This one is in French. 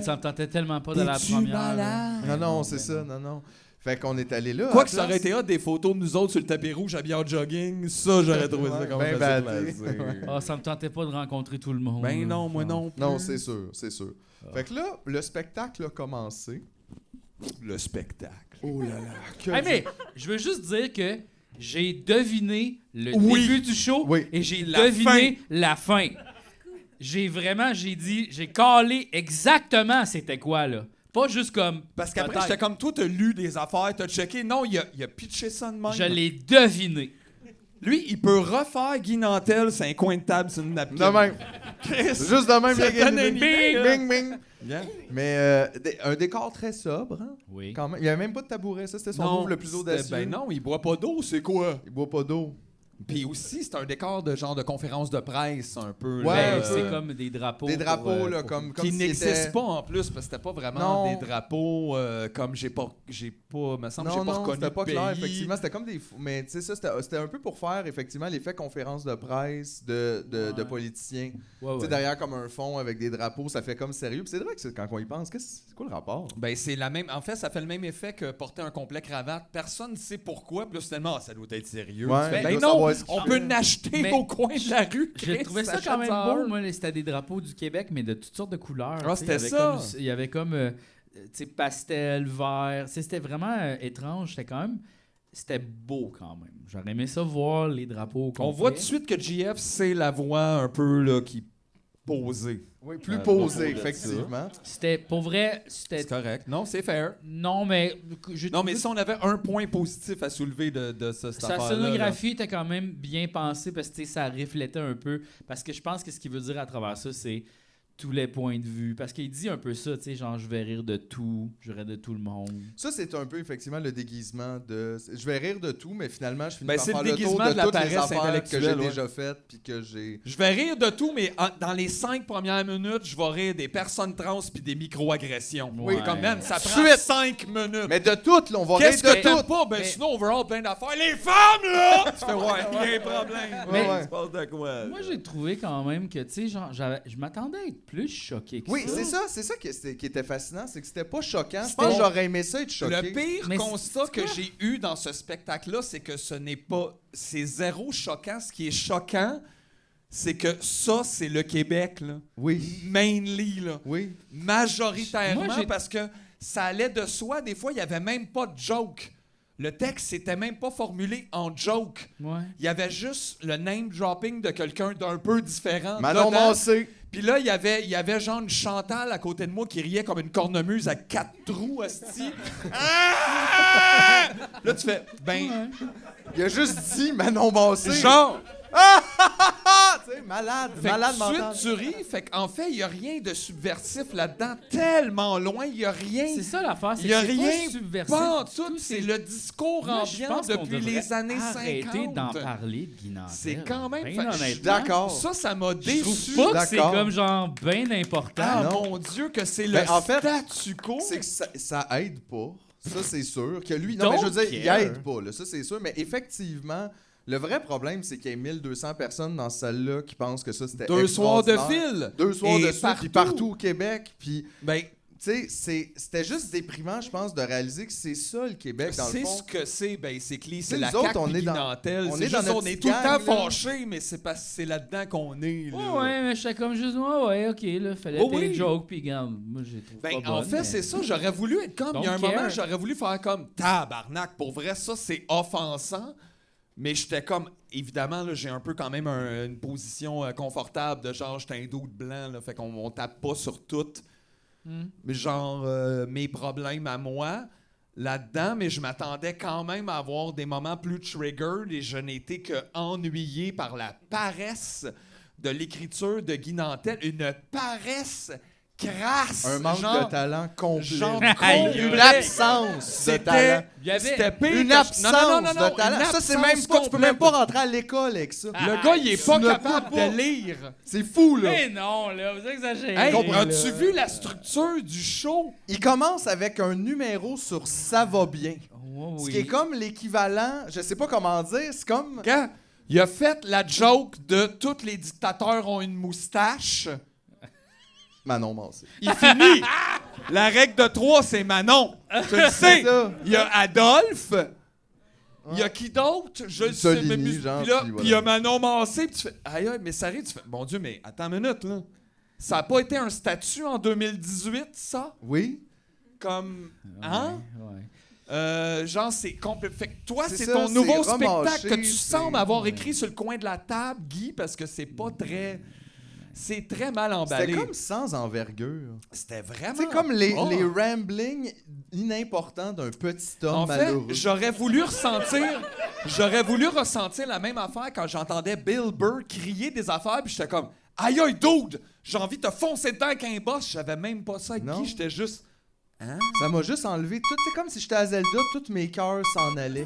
ça me tentait tellement pas de la T'es-tu première. malade? Non, c'est ça, non. Fait qu'on est allé là. Quoi que ça aurait été hot, des photos de nous autres sur le tapis rouge habillés en jogging, ça, j'aurais trouvé ça comme ben facile batté. plaisir. Ah, ça me tentait pas de rencontrer tout le monde. Ben non, moi non plus. Non, c'est sûr, c'est sûr. Fait que là, le spectacle a commencé. Le spectacle. Oh là là. Hey, mais je veux juste dire que j'ai deviné le Oui. début du show Oui. et j'ai La deviné la fin. J'ai calé exactement c'était quoi, là. Pas juste comme... Parce qu'après, peut-être. j'étais comme, toi, t'as lu des affaires, t'as checké. Non, il a pitché ça de même. Je l'ai deviné. Lui, il peut refaire Guy Nantel sur un coin de table sur une napkin. De même. Chris. Juste de même, Ça il y a donne une bing, idée, là. bing, bing. Bien. Mais un décor très sobre, hein, Oui. quand même. Il n'y avait même pas de tabouret, ça, c'était son move le plus c'était- audacieux. Ben non, il boit pas d'eau, c'est quoi? Il boit pas d'eau. Puis aussi, c'est un décor de genre de conférence de presse, un peu. Ouais, là, Ben, c'est comme des drapeaux. Des drapeaux, là, pour- comme qui si n'existent c'était- pas en plus, parce que c'était pas vraiment Non. des drapeaux comme j'ai pas, me semble que j'ai Non, pas non, reconnu c'était pas le clair, pays. effectivement. C'était comme des... Mais tu sais, ça, c'était un peu pour faire, effectivement, l'effet conférence de presse de politiciens. Ouais, Tu sais, ouais. derrière comme un fond avec des drapeaux, ça fait comme sérieux. Puis c'est vrai que quand on y pense, c'est quoi le rapport? Ben, c'est la même. En fait, ça fait le même effet que porter un complet cravate. Personne ne sait pourquoi. Puis là, finalement, ça doit être sérieux. Ouais, Tu fais, il ben doit non, savoir ce qu'il on fait. peut l'acheter Mais au coin de la rue. J'ai Chris, trouvé ça achète quand même en beau. un. Moi, c'était des drapeaux du Québec, mais de toutes sortes de couleurs. Ah, tu sais. c'était ça. Il y avait comme, tu sais, pastel, vert. Tu sais, c'était vraiment étrange. C'était quand même... C'était beau quand même. J'aurais aimé ça voir les drapeaux au complet. On voit tout de suite que JF, c'est la voix un peu là, qui posée. Oui, plus Ouais, posé, bon, effectivement. C'était, pour vrai, C'est c'était... correct. Non, c'est fair. Non, mais... Non, mais si on avait un point positif à soulever de cette Sa affaire-là, sonographie était quand même bien pensée parce que tu sais, ça reflétait un peu. Parce que je pense que ce qu'il veut dire à travers ça, c'est tous les points de vue. Parce qu'il dit un peu ça, tu sais, genre je vais rire de tout, je vais rire de tout le monde. Ça, c'est un peu, effectivement, le déguisement de... Je vais rire de tout, mais finalement, je finis Ben, par c'est faire le le tour déguisement de de la toutes les paresse affaires que j'ai intellectuelle, ouais. déjà faites, puis que j'ai... Je vais rire de tout, mais dans les 5 premières minutes, je vais rire des personnes trans puis des micro-agressions. Oui. Comme même, ça prend Suite. 5 minutes. Mais de toutes, là, on va rire Qu'est-ce que de t'aimes toutes! pas? Ben Mais- sinon, overall, plein d'affaires. Les femmes, là! Tu fais, ouais, il y a un problème. Mais- Tu parles de quoi? Moi, j'ai trouvé quand même que, tu sais, genre, je m'attendais à être plus choqué que Oui, ça. c'est ça qui était fascinant, c'est que c'était pas choquant. Je C'était- pense que j'aurais aimé ça être choqué. Le pire Mais constat c'est que quoi? j'ai eu dans ce spectacle-là, c'est que ce n'est pas... C'est zéro choquant. Ce qui est choquant, c'est que ça, c'est le Québec, là. Oui, Mainly, là. oui. Majoritairement, Moi, j'ai- parce que ça allait de soi. Des fois, il n'y avait même pas de joke. Le texte n'était même pas formulé en joke. Ouais. Il y avait juste le name dropping de quelqu'un d'un peu différent. Manon dedans. Massé. Puis là, il y avait genre une Chantal à côté de moi qui riait comme une cornemuse à 4 trous, asti. Ah! Là, tu fais, ben, Il a juste dit Manon Massé. genre... Ah, tu sais, malade, Fait malade que mental. tu ris, fait qu'en fait, il n'y a rien de subversif là-dedans, tellement loin, il n'y a rien. C'est ça l'affaire, c'est Il n'y a que c'est rien pas subversif. pas en tout, Tout, c'est le discours Moi, je ambiant pense qu'on depuis devrait les années 50. arrêter d'en parler de Guy Nantel. C'est quand même... Ben fait- honnêtement, Je suis d'accord. Ça m'a Je déçu. trouve pas que c'est D'accord. comme genre bien important. Ah non. mon Dieu, que c'est le Ben, en fait, statu quo. C'est que ça aide pas. Ça, c'est sûr. Que lui, non, mais je veux Don't dire, il care. aide pas, là. Ça, c'est sûr. Mais effectivement, le vrai problème, c'est qu'il y a 1200 personnes dans cette salle-là qui pensent que ça, c'était 2 soirs de extraordinaire. fil. 2 soirs Et de suite, puis partout au Québec. Puis, Ben, tu sais, c'était juste déprimant, je pense, de réaliser que c'est ça, le Québec, dans le c'est fond. ce que c'est, basically. Tu sais, C'est la nous autres, CAQ on puis est dans- Guy-Nantel. on C'est est dans juste, notre on est petite tout le temps gang, là. fâchés, mais c'est parce que c'est là-dedans qu'on est. Là. Ouais, mais j'étais comme juste, ouais, ok, là, fallait Oh, faire oui. une joke, puis regarde, moi, j'ai trouvé Ben, pas en bonne, fait, mais- c'est ça. J'aurais voulu être comme. Il y a un Don't care. moment, j'aurais voulu faire comme tabarnak. Pour vrai, ça, c'est offensant. Mais j'étais comme. Évidemment, là, j'ai un peu quand même une position confortable de genre, j'étais un doute blanc, là, fait qu'on tape pas sur tout. Mais genre, mes problèmes à moi là-dedans, mais je m'attendais quand même à avoir des moments plus triggered et je n'étais que ennuyé par la paresse de l'écriture de Guy Nantel. Une paresse crasse. Un manque genre, de talent complet. genre Une complet. absence de C'était talent. Il y avait- c'était pire Une que- absence Non, non, non, non, de talent. une Ça, c'est absence même pas... Tu peux même pas complète. rentrer à l'école avec ça. Le gars, il est pas tu ne capable peux pas. de lire. C'est fou, là. Mais non, là, vous exagérez. Hey, comprends, as-tu vu la structure du show? Il commence avec un numéro sur Ça va bien. Ouais, Ce oui. qui est comme l'équivalent, je sais pas comment dire, c'est comme... Quand il a fait la joke de tous les dictateurs ont une moustache. Manon Massé. Il finit. La règle de 3, c'est Manon. Je le sais. ça. Il y a Adolphe. Il y a qui d'autre? Je le sais. Mussolini, genre, Puis là, puis puis il y a Manon Massé. Puis tu fais, aïe, aïe, mais ça arrive. Tu fais, mon Dieu, mais attends une minute, là. Ça n'a pas été un statut en 2018, ça? Oui. Comme. Hein? Ouais. Genre, c'est complet. Fait que toi, C'est c'est ça, ton c'est nouveau remâché, spectacle que tu c'est- sembles avoir écrit sur le coin de la table, Guy, parce que c'est pas très. C'est très mal emballé. C'était comme sans envergure. C'était vraiment. C'est comme les pas. ramblings inimportants d'un petit homme En fait, malheureux. j'aurais voulu ressentir la même affaire quand j'entendais Bill Burr crier des affaires, puis j'étais comme, aïe aïe, dude, j'ai envie de te foncer dedans avec un boss. J'avais même pas ça avec Non. Guy, j'étais juste. Hein? Ça m'a juste enlevé tout. C'est comme si j'étais à Zelda, tous mes cœurs s'en allaient.